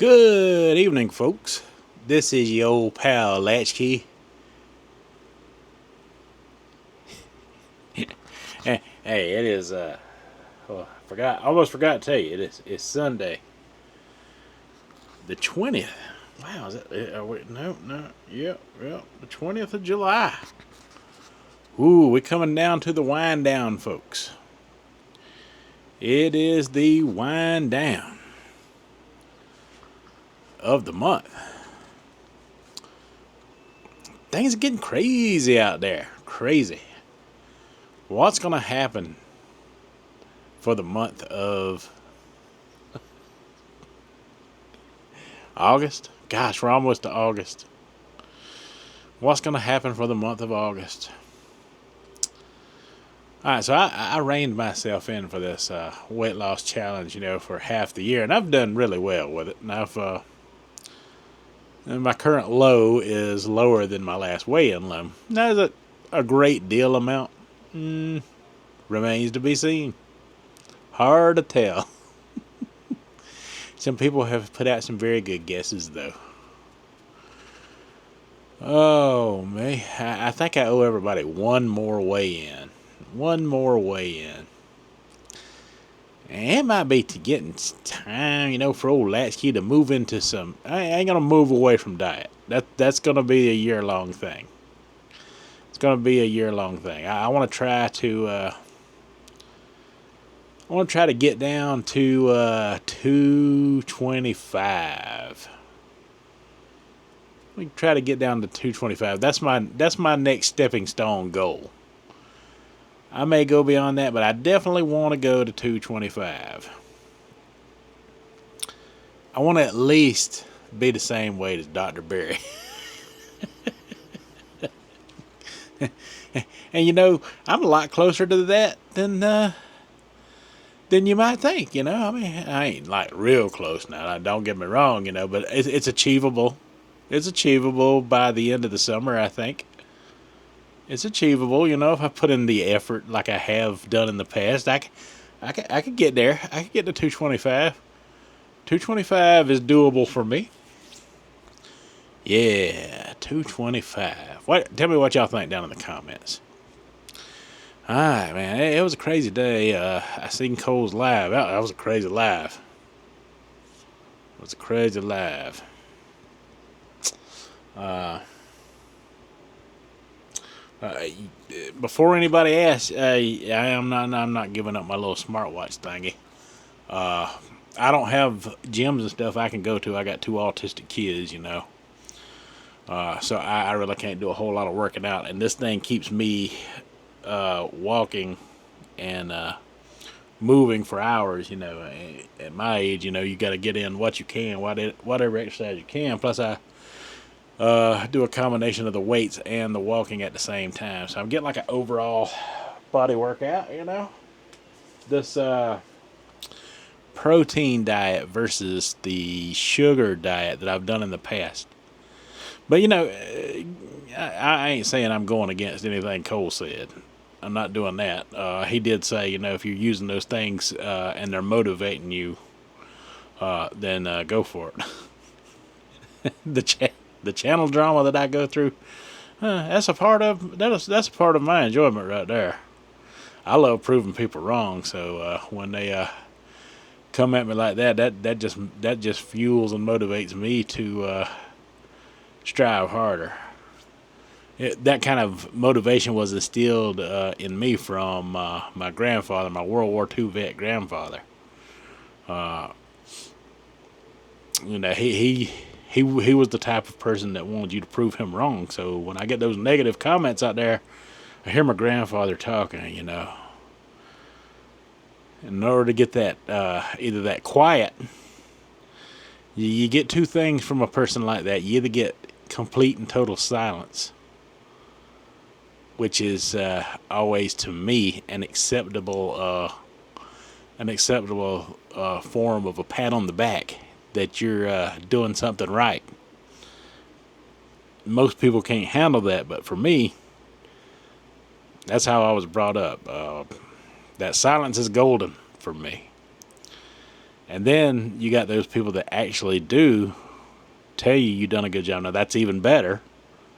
Good evening, folks. This is your old pal Latchkey. Hey, it is. Almost forgot to tell you. It's Sunday, the 20th. Wow, is it? No, yep, the 20th of July. Ooh, we're coming down to the wind down, folks. It is the wind down of the month. Things are getting crazy out there. Crazy. What's going to happen for the month of August? Gosh, we're almost to August. What's going to happen for the month of August? All right, so I reined myself in for this weight loss challenge, for half the year, and I've done really well with it. And my current low is lower than my last weigh-in low. Now, is it a great deal amount? Remains to be seen. Hard to tell. Some people have put out some very good guesses, though. Oh, man. I think I owe everybody one more weigh-in. One more weigh-in. And it might be to getting time, for old Latchkey to move into some... I ain't going to move away from diet. That's going to be a year-long thing. It's going to be a year-long thing. I want to try to... I want to try to get down to 225. We can try to get down to 225. That's my next stepping stone goal. I may go beyond that, but I definitely want to go to 225. I want to at least be the same weight as Dr. Berry. And I'm a lot closer to that than you might think. I mean, I ain't like real close now. Don't get me wrong, but it's achievable. It's achievable by the end of the summer, I think. It's achievable, if I put in the effort like I have done in the past. I could get there. I could get to 225. 225 is doable for me. Yeah, 225. Tell me what y'all think down in the comments. All right, man. It was a crazy day. I seen Cole's live. That was a crazy live. It was a crazy live. Before anybody asks, I'm not giving up my little smartwatch thingy. I don't have gyms and stuff I can go to. I got two autistic kids, so I really can't do a whole lot of working out. And this thing keeps me walking and moving for hours. At my age, you got to get in what you can, whatever exercise you can. Plus, I do a combination of the weights and the walking at the same time. So I'm getting like an overall body workout, This protein diet versus the sugar diet that I've done in the past. But, I ain't saying I'm going against anything Cole said. I'm not doing that. He did say, if you're using those things and they're motivating you, then go for it. The channel drama that I go through, that's a part of my enjoyment right there. I love proving people wrong. So when they come at me like that just fuels and motivates me to strive harder. That kind of motivation was instilled in me from my grandfather, my World War II vet grandfather. He was the type of person that wanted you to prove him wrong. So when I get those negative comments out there, I hear my grandfather talking, In order to get that, either that quiet, you get two things from a person like that. You either get complete and total silence, which is always to me an acceptable form of a pat on the back that you're doing something right. Most people can't handle that, but for me, that's how I was brought up. That silence is golden for me. And then you got those people that actually do tell you you've done a good job. Now that's even better.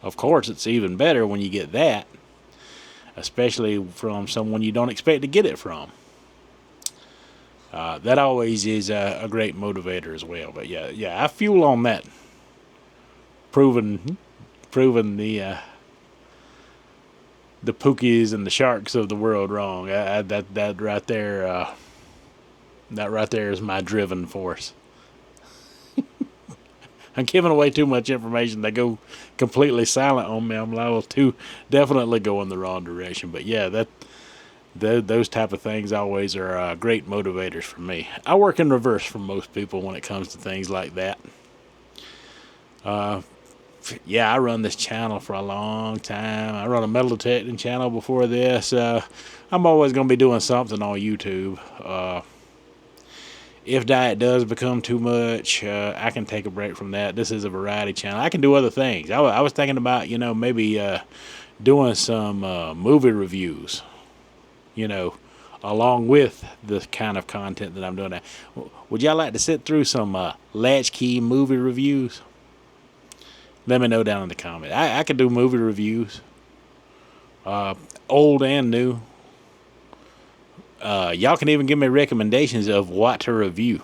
Of course, it's even better when you get that, especially from someone you don't expect to get it from. That always is a great motivator as well. But yeah, I fuel on that. Proving the Pookies and the Sharks of the world wrong. That right there, that right there is my driven force. I'm giving away too much information. They go completely silent on me. I'm liable to definitely go in the wrong direction. But yeah, those type of things always are great motivators for me. I work in reverse from most people when it comes to things like that. Yeah, I run this channel for a long time. I run a metal detecting channel before this. I'm always going to be doing something on YouTube. If diet does become too much, I can take a break from that. This is a variety channel. I can do other things. I was thinking about, maybe doing some movie reviews, along with the kind of content that I'm doing now. Would y'all like to sit through some latchkey movie reviews? Let me know down in the comments. I could do movie reviews, old and new. Y'all can even give me recommendations of what to review.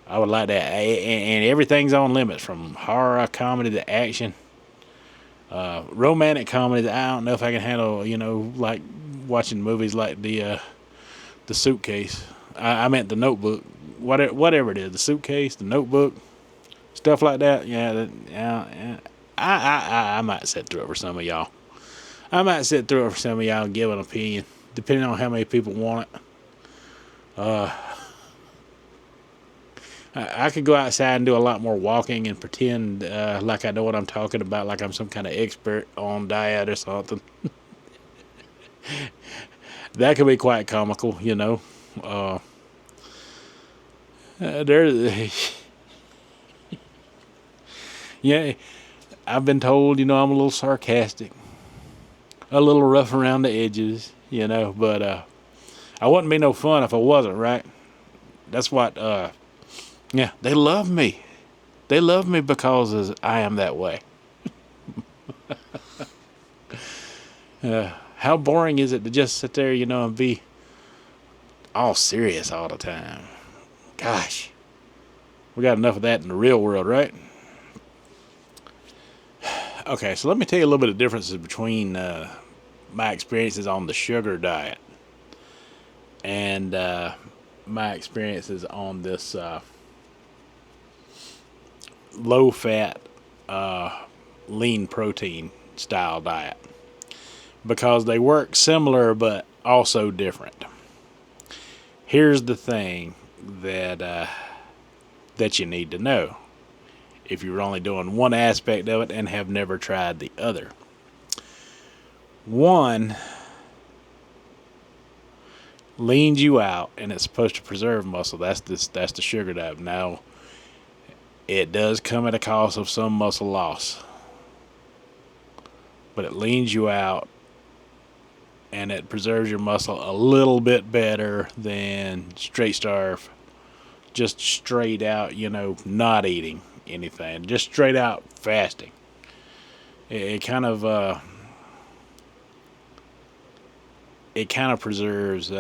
I would like that. And everything's on limits, from horror comedy to action. Romantic comedy, I don't know if I can handle, like watching movies like the Suitcase. I meant The Notebook. Whatever it is, The Suitcase, The Notebook, stuff like that. Yeah. I might sit through it for some of y'all. And give an opinion, depending on how many people want it. I could go outside and do a lot more walking and pretend like I know what I'm talking about, like I'm some kind of expert on diet or something. That could be quite comical, Yeah, I've been told, I'm a little sarcastic, a little rough around the edges, but I wouldn't be no fun if I wasn't, right? That's what, yeah, they love me. They love me because I am that way. How boring is it to just sit there, and be all serious all the time? Gosh, we got enough of that in the real world, right? Okay, so let me tell you a little bit of differences between my experiences on the sugar diet and my experiences on this low-fat, lean protein style diet, because they work similar but also different. Here's the thing that you need to know if you're only doing one aspect of it and have never tried the other. One leans you out, and it's supposed to preserve muscle. That's the sugar diet. Now, it does come at a cost of some muscle loss, but it leans you out and it preserves your muscle a little bit better than straight starve, just straight out, not eating anything, just straight out fasting. It kind of preserves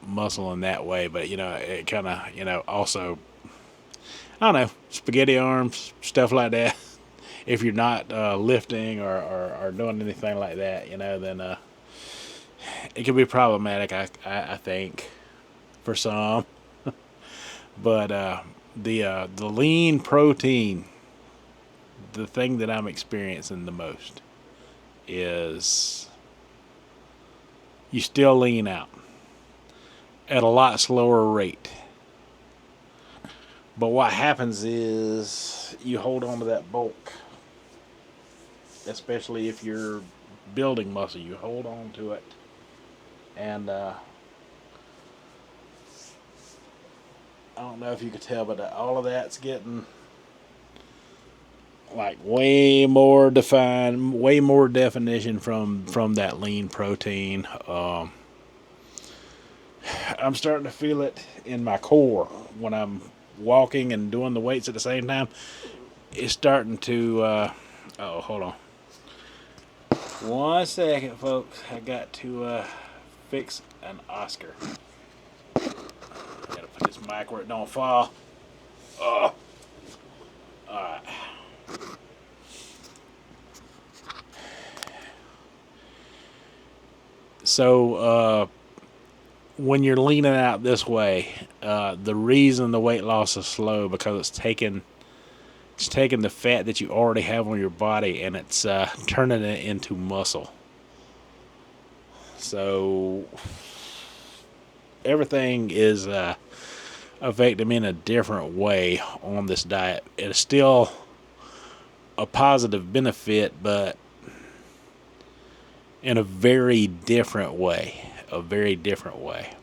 muscle in that way, but it kind of also, I don't know, spaghetti arms, stuff like that. If you're not lifting or doing anything like that, then it can be problematic, I think, for some. But the lean protein, the thing that I'm experiencing the most is you still lean out at a lot slower rate. But what happens is you hold on to that bulk, especially if you're building muscle. You hold on to it, and I don't know if you could tell, but all of that's getting like way more defined, way more definition from that lean protein. I'm starting to feel it in my core when I'm walking and doing the weights at the same time. It's starting to. Oh, hold on. 1 second, folks. I got to fix an Oscar. Gotta put this mic where it don't fall. Oh. Alright. So, when you're leaning out this way, the reason the weight loss is slow because it's taking the fat that you already have on your body and it's turning it into muscle. So everything is affecting me in a different way on this diet. It's still a positive benefit, but in a very different way. A very different way.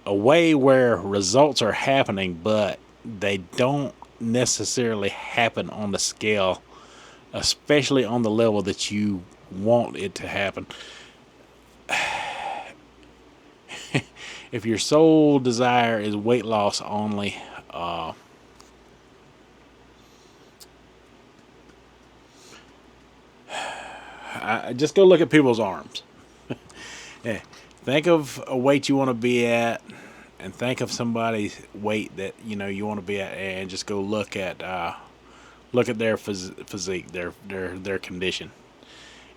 A way where results are happening, but they don't necessarily happen on the scale, especially on the level that you want it to happen. If your sole desire is weight loss only, I just go look at people's arms. Yeah. Think of a weight you want to be at, and think of somebody's weight that you want to be at, and just go look at their physique, their condition,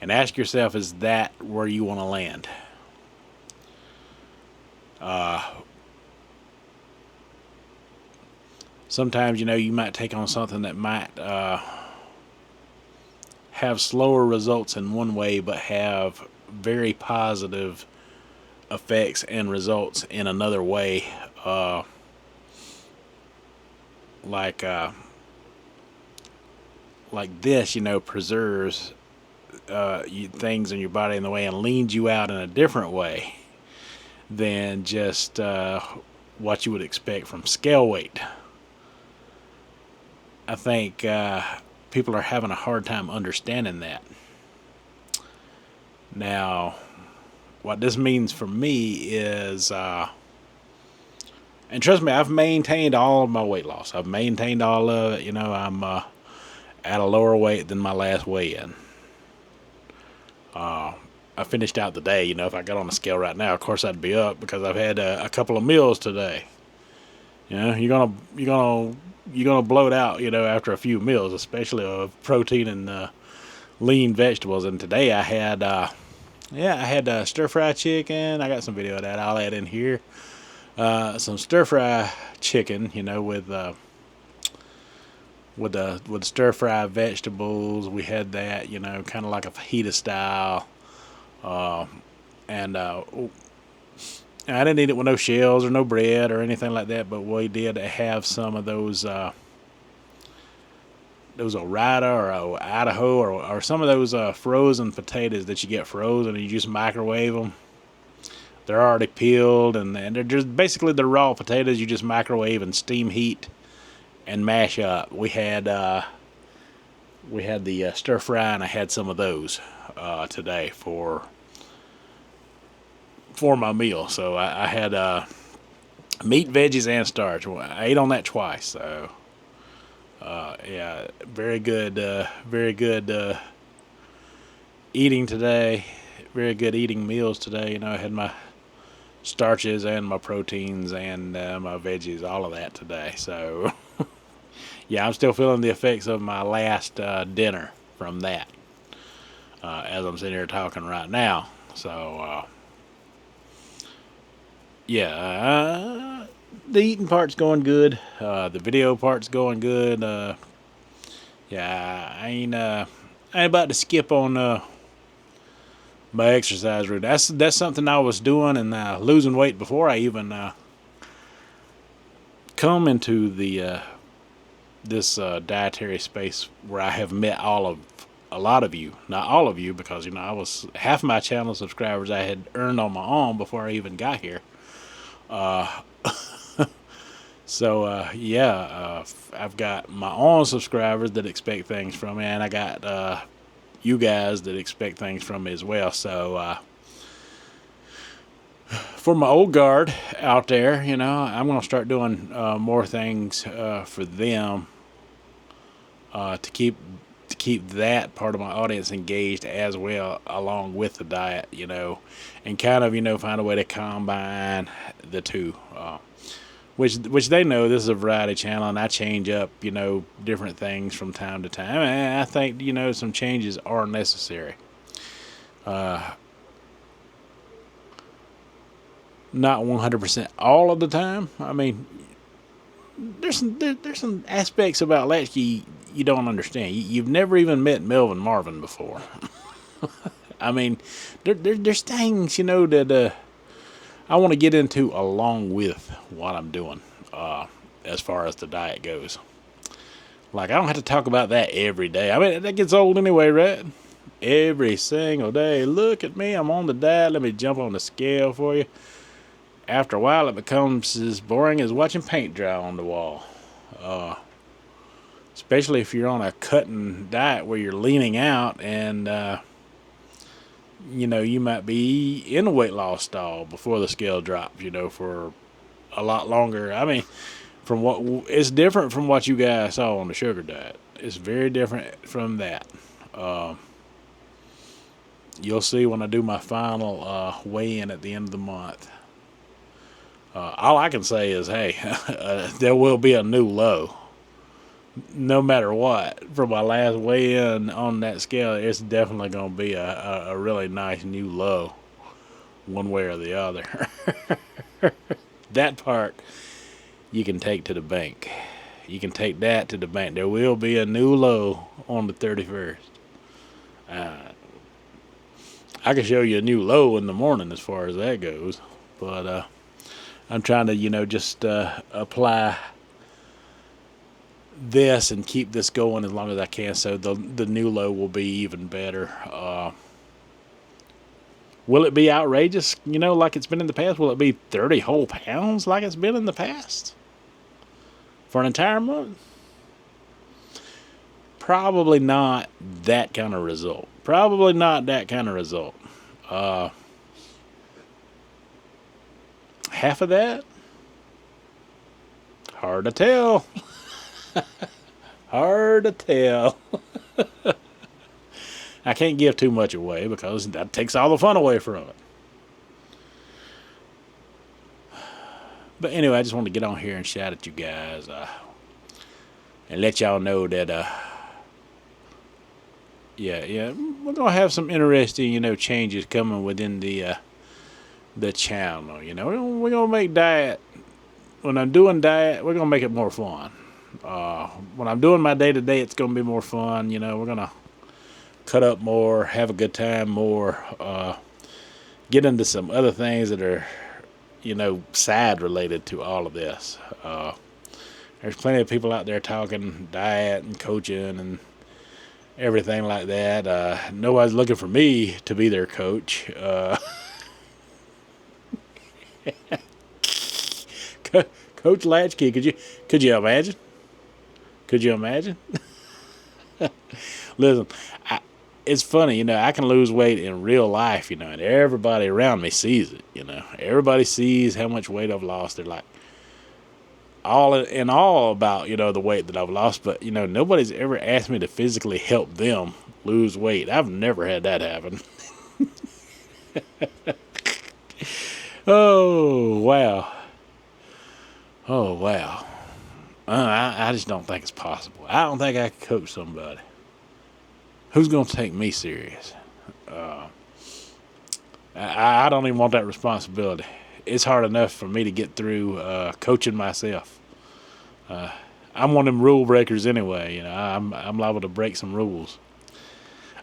and ask yourself, is that where you want to land? Sometimes you might take on something that might have slower results in one way, but have very positive effects and results in another way. Like this, preserves things in your body in the way and leans you out in a different way than just what you would expect from scale weight. I think people are having a hard time understanding that. Now, what this means for me is, and trust me, I've maintained all of my weight loss. I've maintained all of it. I'm at a lower weight than my last weigh-in. I finished out the day. If I got on the scale right now, of course I'd be up because I've had a couple of meals today. You're gonna bloat out, after a few meals, especially of protein and lean vegetables. And today I had, stir fry chicken. I got some video of that I'll add in here. Some stir fry chicken, with the stir fry vegetables. We had that, kind of like a fajita style. And I didn't eat it with no shells or no bread or anything like that, but we did have some of those Orida or Idaho or some of those frozen potatoes that you get frozen and you just microwave them. They're already peeled and they're just basically the raw potatoes you just microwave and steam heat and mash up. We had the stir fry, and I had some of those today for my meal. So I had meat, veggies, and starch. I ate on that twice. So very good eating today. Very good eating meals today. I had my starches and my proteins and my veggies, all of that today. So yeah, I'm still feeling the effects of my last dinner from that as I'm sitting here talking right now. So the eating part's going good. The video part's going good. I ain't about to skip on my exercise routine. That's something I was doing and losing weight before I even come into the this dietary space where I have met a lot of you. Not all of you, because I was half my channel subscribers I had earned on my own before I even got here. So I've got my own subscribers that expect things from me, and I got you guys that expect things from me as well. So For my old guard out there, I'm going to start doing more things for them to keep that part of my audience engaged as well, along with the diet, and kind of find a way to combine the two. Which they know this is a variety channel, and I change up different things from time to time. And I think some changes are necessary. Not 100% all of the time. I mean, there's some aspects about Latchkey you don't understand. You've never even met Melvin Marvin before. I mean, there's things that I want to get into along with what I'm doing as far as the diet goes. Like, I don't have to talk about that every day. I mean, that gets old anyway, right? Every single day. Look at me, I'm on the diet. Let me jump on the scale for you. After a while, it becomes as boring as watching paint dry on the wall. Especially if you're on a cutting diet where you're leaning out and, you might be in a weight loss stall before the scale drops, for a lot longer. I mean, it's different from what you guys saw on the sugar diet. It's very different from that. You'll see when I do my final weigh-in at the end of the month. All I can say is, hey, there will be a new low. No matter what, from my last weigh-in on that scale, it's definitely going to be a really nice new low, one way or the other. That part you can take to the bank. You can take that to the bank. There will be a new low on the 31st. I can show you a new low in the morning as far as that goes, but I'm trying to, just apply this and keep this going as long as I can, so the new low will be even better. Will it be outrageous, like it's been in the past? Will it be 30 whole pounds like it's been in the past for an entire month? Probably not that kind of result. Probably not that kind of result. Half of that? Hard to tell. Hard to tell. I can't give too much away because that takes all the fun away from it. But anyway, I just want to get on here and shout at you guys and let y'all know that we're gonna have some interesting changes coming within the channel. We're gonna make diet. When I'm doing diet, we're gonna make it more fun. When I'm doing my day to day, it's gonna be more fun. We're gonna cut up more, have a good time more, get into some other things that are, side related to all of this. There's plenty of people out there talking diet and coaching and everything like that. Nobody's looking for me to be their coach. Coach Latchkey, could you imagine? Could you imagine? Listen, it's funny, I can lose weight in real life, and everybody around me sees it, Everybody sees how much weight I've lost. They're like, all in all about, the weight that I've lost, but, nobody's ever asked me to physically help them lose weight. I've never had that happen. Oh, wow. Oh, wow. I just don't think it's possible. I don't think I could coach somebody. Who's going to take me serious? I don't even want that responsibility. It's hard enough for me to get through coaching myself. I'm one of them rule breakers anyway. I'm liable to break some rules.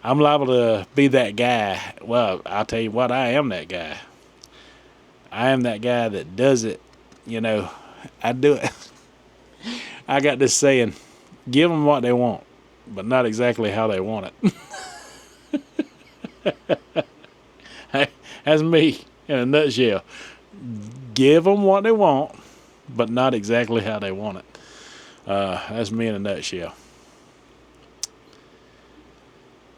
I'm liable to be that guy. Well, I'll tell you what, I am that guy. I am that guy that does it. I do it. I got this saying, give them what they want, but not exactly how they want it. That's me in a nutshell. Give them what they want, but not exactly how they want it. That's me in a nutshell.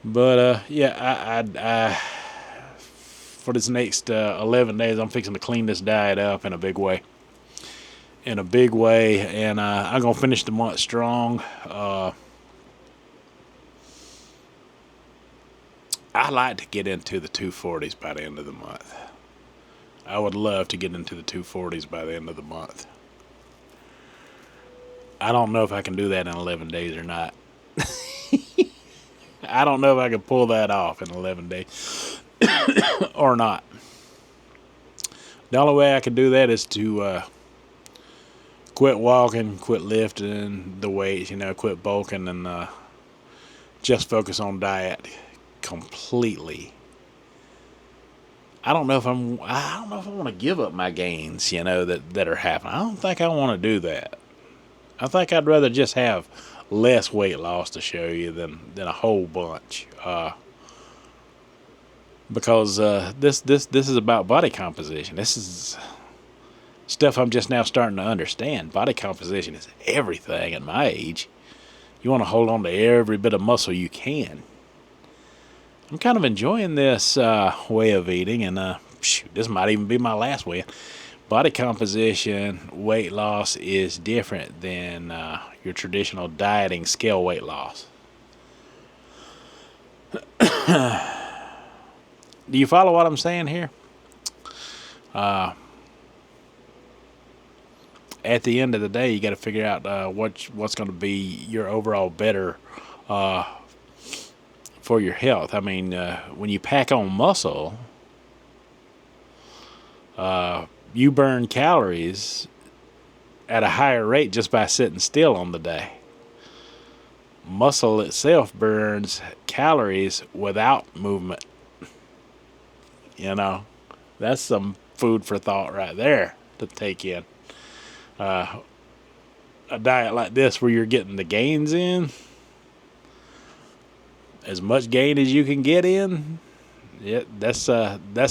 But I for this next 11 days, I'm fixing to clean this diet up in a big way. And I'm going to finish the month strong. I like to get into the 240s by the end of the month. I would love to get into the 240s by the end of the month. I don't know if I can do that in 11 days or not. I don't know if I can pull that off in 11 days or not. The only way I can do that is to quit walking, quit lifting the weights, quit bulking, and just focus on diet completely. I don't know if I want to give up my gains, that are happening. I don't think I want to do that. I think I'd rather just have less weight loss to show you than a whole bunch. Because this is about body composition. This is stuff I'm just now starting to understand. Body composition is everything at my age. You want to hold on to every bit of muscle you can. I'm kind of enjoying this way of eating, and this might even be my last way. Body composition, weight loss is different than your traditional dieting scale weight loss. Do you follow what I'm saying here? At the end of the day, you got to figure out what's going to be your overall better for your health. I mean, when you pack on muscle, you burn calories at a higher rate just by sitting still on the day. Muscle itself burns calories without movement. That's some food for thought right there to take in. A diet like this where you're getting the gains in, as much gain as you can get in, that's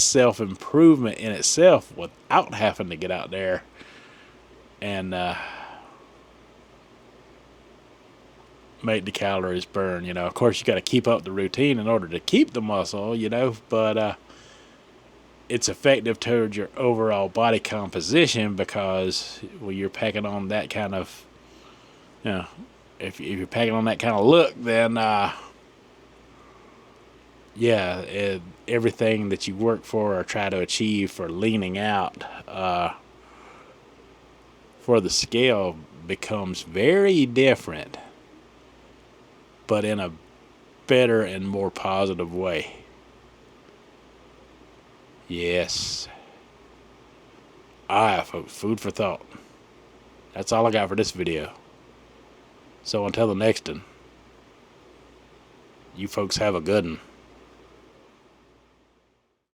self-improvement in itself without having to get out there and make the calories burn. Of course, you got to keep up the routine in order to keep the muscle, but it's effective towards your overall body composition because when you're packing on that kind of, if you're packing on that kind of look, then everything that you work for or try to achieve for leaning out for the scale becomes very different, but in a better and more positive way. Yes. Alright, folks, food for thought. That's all I got for this video. So until the next one, you folks have a good one.